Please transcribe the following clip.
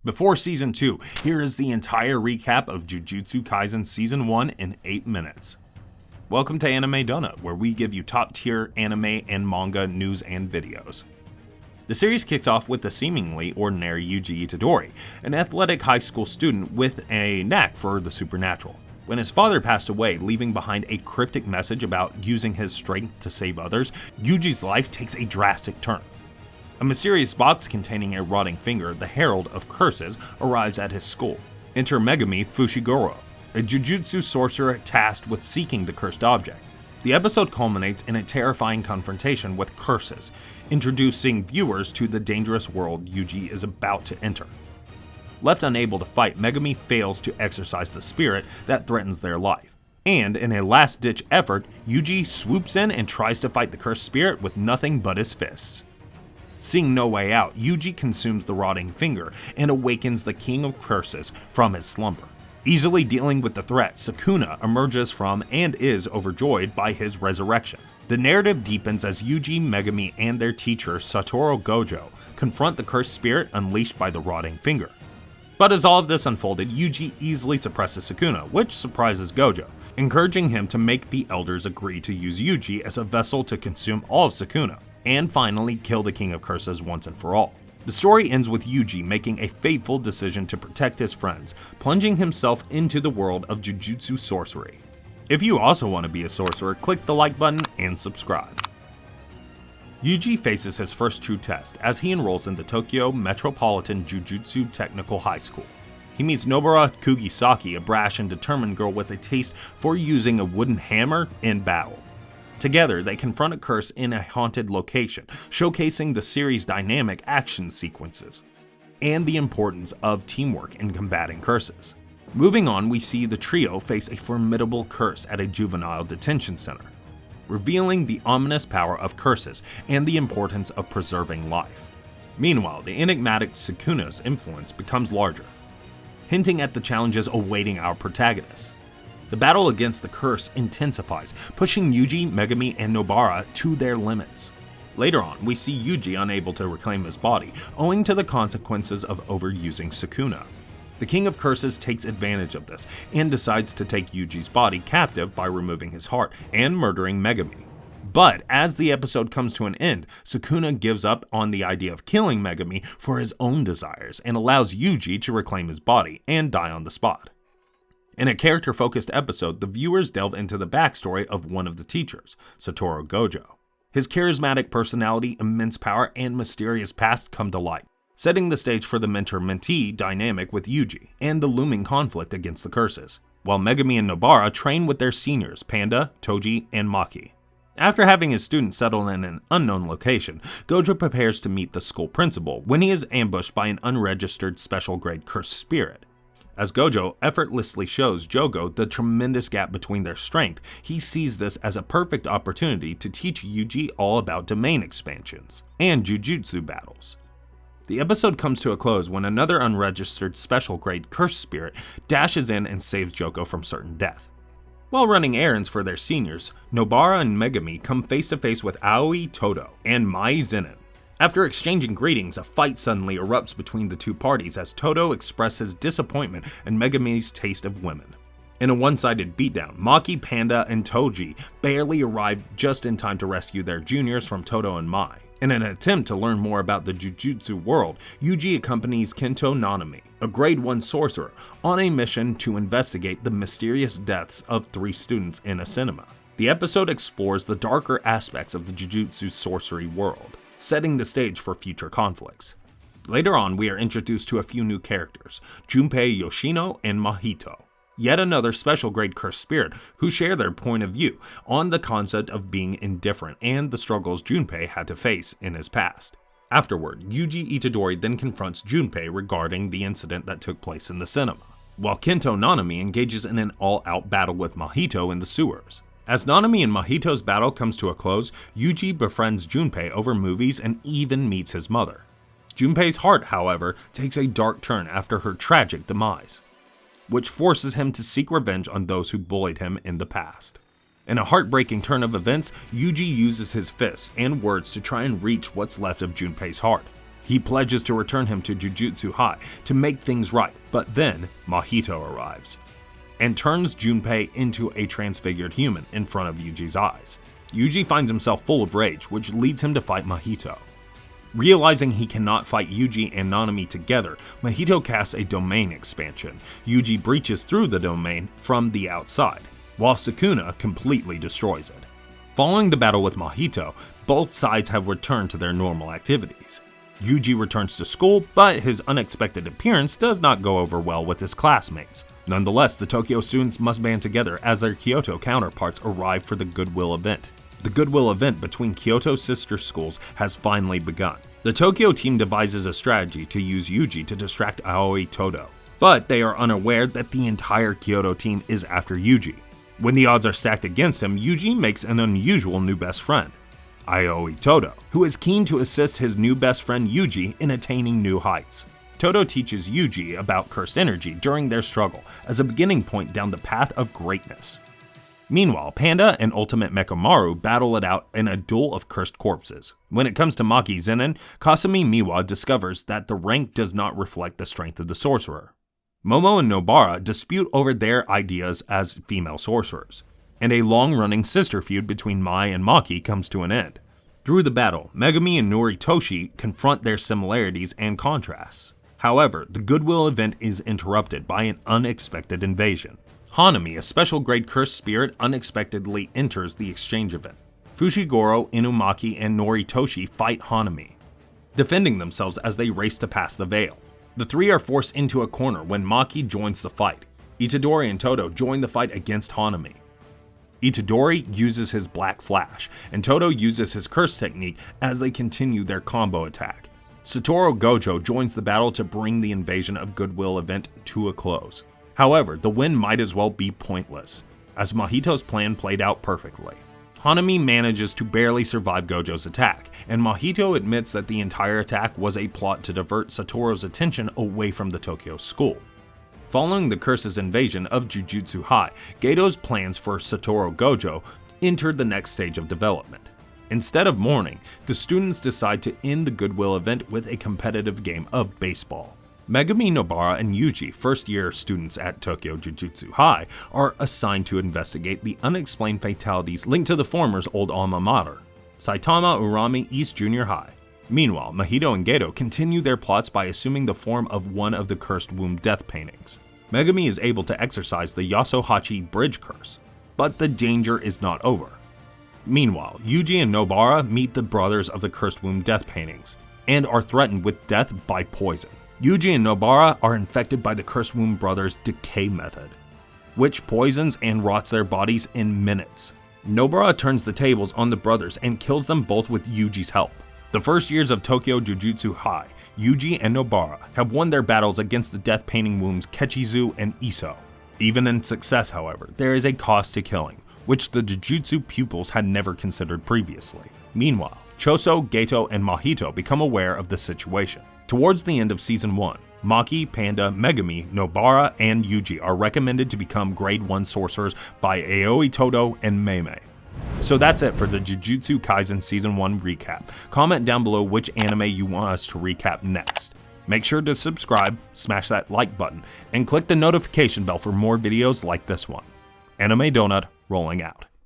Before Season 2, here is the entire recap of Jujutsu Kaisen Season 1 in 8 minutes. Welcome to Anime Donut, where we give you top tier anime and manga news and videos. The series kicks off with the seemingly ordinary Yuji Itadori, an athletic high school student with a knack for the supernatural. When his father passed away, leaving behind a cryptic message about using his strength to save others, Yuji's life takes a drastic turn. A mysterious box containing a rotting finger, the Herald of Curses, arrives at his school. Enter Megami Fushiguro, a Jujutsu sorcerer tasked with seeking the cursed object. The episode culminates in a terrifying confrontation with curses, introducing viewers to the dangerous world Yuji is about to enter. Left unable to fight, Megami fails to exorcise the spirit that threatens their life. And in a last-ditch effort, Yuji swoops in and tries to fight the cursed spirit with nothing but his fists. Seeing no way out, Yuji consumes the rotting finger and awakens the King of Curses from his slumber. Easily dealing with the threat, Sukuna emerges from and is overjoyed by his resurrection. The narrative deepens as Yuji, Megami, and their teacher Satoru Gojo confront the cursed spirit unleashed by the rotting finger. But as all of this unfolded, Yuji easily suppresses Sukuna, which surprises Gojo, encouraging him to make the elders agree to use Yuji as a vessel to consume all of Sukuna, and finally kill the King of Curses once and for all. The story ends with Yuji making a fateful decision to protect his friends, plunging himself into the world of Jujutsu sorcery. If you also want to be a sorcerer, click the like button and subscribe. Yuji faces his first true test as he enrolls in the Tokyo Metropolitan Jujutsu Technical High School. He meets Nobara Kugisaki, a brash and determined girl with a taste for using a wooden hammer in battle. Together, they confront a curse in a haunted location, showcasing the series' dynamic action sequences and the importance of teamwork in combating curses. Moving on, we see the trio face a formidable curse at a juvenile detention center, revealing the ominous power of curses and the importance of preserving life. Meanwhile, the enigmatic Sukuna's influence becomes larger, hinting at the challenges awaiting our protagonists. The battle against the curse intensifies, pushing Yuji, Megami, and Nobara to their limits. Later on, we see Yuji unable to reclaim his body, owing to the consequences of overusing Sukuna. The King of Curses takes advantage of this, and decides to take Yuji's body captive by removing his heart and murdering Megami. But as the episode comes to an end, Sukuna gives up on the idea of killing Megami for his own desires, and allows Yuji to reclaim his body and die on the spot. In a character-focused episode, the viewers delve into the backstory of one of the teachers, Satoru Gojo. His charismatic personality, immense power, and mysterious past come to light, setting the stage for the mentor-mentee dynamic with Yuji, and the looming conflict against the curses, while Megami and Nobara train with their seniors, Panda, Toji, and Maki. After having his students settle in an unknown location, Gojo prepares to meet the school principal when he is ambushed by an unregistered special-grade cursed spirit. As Gojo effortlessly shows Jogo the tremendous gap between their strength, he sees this as a perfect opportunity to teach Yuji all about domain expansions and Jujutsu battles. The episode comes to a close when another unregistered special-grade cursed spirit dashes in and saves Jogo from certain death. While running errands for their seniors, Nobara and Megami come face to face with Aoi Todo and Mai Zenin. After exchanging greetings, a fight suddenly erupts between the two parties as Todo expresses disappointment in Megami's taste of women. In a one-sided beatdown, Maki, Panda, and Toji barely arrive just in time to rescue their juniors from Todo and Mai. In an attempt to learn more about the Jujutsu world, Yuji accompanies Kento Nanami, a grade 1 sorcerer, on a mission to investigate the mysterious deaths of 3 students in a cinema. The episode explores the darker aspects of the Jujutsu sorcery world, setting the stage for future conflicts. Later on, we are introduced to a few new characters, Junpei Yoshino and Mahito, yet another special grade cursed spirit who share their point of view on the concept of being indifferent and the struggles Junpei had to face in his past. Afterward, Yuji Itadori then confronts Junpei regarding the incident that took place in the cinema, while Kento Nanami engages in an all-out battle with Mahito in the sewers. As Nanami and Mahito's battle comes to a close, Yuji befriends Junpei over movies and even meets his mother. Junpei's heart, however, takes a dark turn after her tragic demise, which forces him to seek revenge on those who bullied him in the past. In a heartbreaking turn of events, Yuji uses his fists and words to try and reach what's left of Junpei's heart. He pledges to return him to Jujutsu High to make things right, but then Mahito arrives and turns Junpei into a transfigured human in front of Yuji's eyes. Yuji finds himself full of rage, which leads him to fight Mahito. Realizing he cannot fight Yuji and Nanami together, Mahito casts a domain expansion. Yuji breaches through the domain from the outside, while Sukuna completely destroys it. Following the battle with Mahito, both sides have returned to their normal activities. Yuji returns to school, but his unexpected appearance does not go over well with his classmates. Nonetheless, the Tokyo students must band together as their Kyoto counterparts arrive for the Goodwill event. The Goodwill event between Kyoto's sister schools has finally begun. The Tokyo team devises a strategy to use Yuji to distract Aoi Todo, but they are unaware that the entire Kyoto team is after Yuji. When the odds are stacked against him, Yuji makes an unusual new best friend, Aoi Todo, who is keen to assist his new best friend Yuji in attaining new heights. Todo teaches Yuji about cursed energy during their struggle as a beginning point down the path of greatness. Meanwhile, Panda and Ultimate Mechamaru battle it out in a duel of cursed corpses. When it comes to Maki Zenin, Kasumi Miwa discovers that the rank does not reflect the strength of the sorcerer. Momo and Nobara dispute over their ideas as female sorcerers, and a long-running sister feud between Mai and Maki comes to an end. Through the battle, Megumi and Noritoshi confront their similarities and contrasts. However, the Goodwill event is interrupted by an unexpected invasion. Hanami, a special-grade cursed spirit, unexpectedly enters the exchange event. Fushiguro, Inumaki, and Noritoshi fight Hanami, defending themselves as they race to pass the veil. The three are forced into a corner when Maki joins the fight. Itadori and Todo join the fight against Hanami. Itadori uses his Black Flash, and Todo uses his curse technique as they continue their combo attack. Satoru Gojo joins the battle to bring the invasion of Goodwill event to a close. However, the win might as well be pointless, as Mahito's plan played out perfectly. Hanami manages to barely survive Gojo's attack, and Mahito admits that the entire attack was a plot to divert Satoru's attention away from the Tokyo school. Following the curse's invasion of Jujutsu High, Gato's plans for Satoru Gojo entered the next stage of development. Instead of mourning, the students decide to end the Goodwill event with a competitive game of baseball. Megumi, Nobara, and Yuji, first-year students at Tokyo Jujutsu High, are assigned to investigate the unexplained fatalities linked to the former's old alma mater, Saitama Urami East Junior High. Meanwhile, Mahito and Gato continue their plots by assuming the form of one of the cursed womb death paintings. Megumi is able to exorcise the Yasuhachi bridge curse, but the danger is not over. Meanwhile, Yuji and Nobara meet the brothers of the cursed womb death paintings, and are threatened with death by poison. Yuji and Nobara are infected by the Cursed Womb Brothers' decay method, which poisons and rots their bodies in minutes. Nobara turns the tables on the brothers and kills them both with Yuji's help. The first years of Tokyo Jujutsu High, Yuji and Nobara have won their battles against the death painting wombs Kechizu and Iso. Even in success, however, there is a cost to killing, which the Jujutsu pupils had never considered previously. Meanwhile, Choso, Gato, and Mahito become aware of the situation. Towards the end of Season 1, Maki, Panda, Megumi, Nobara, and Yuji are recommended to become Grade 1 sorcerers by Aoi Todo and Meimei. So that's it for the Jujutsu Kaisen Season 1 recap. Comment down below which anime you want us to recap next. Make sure to subscribe, smash that like button, and click the notification bell for more videos like this one. Anime Donut rolling out.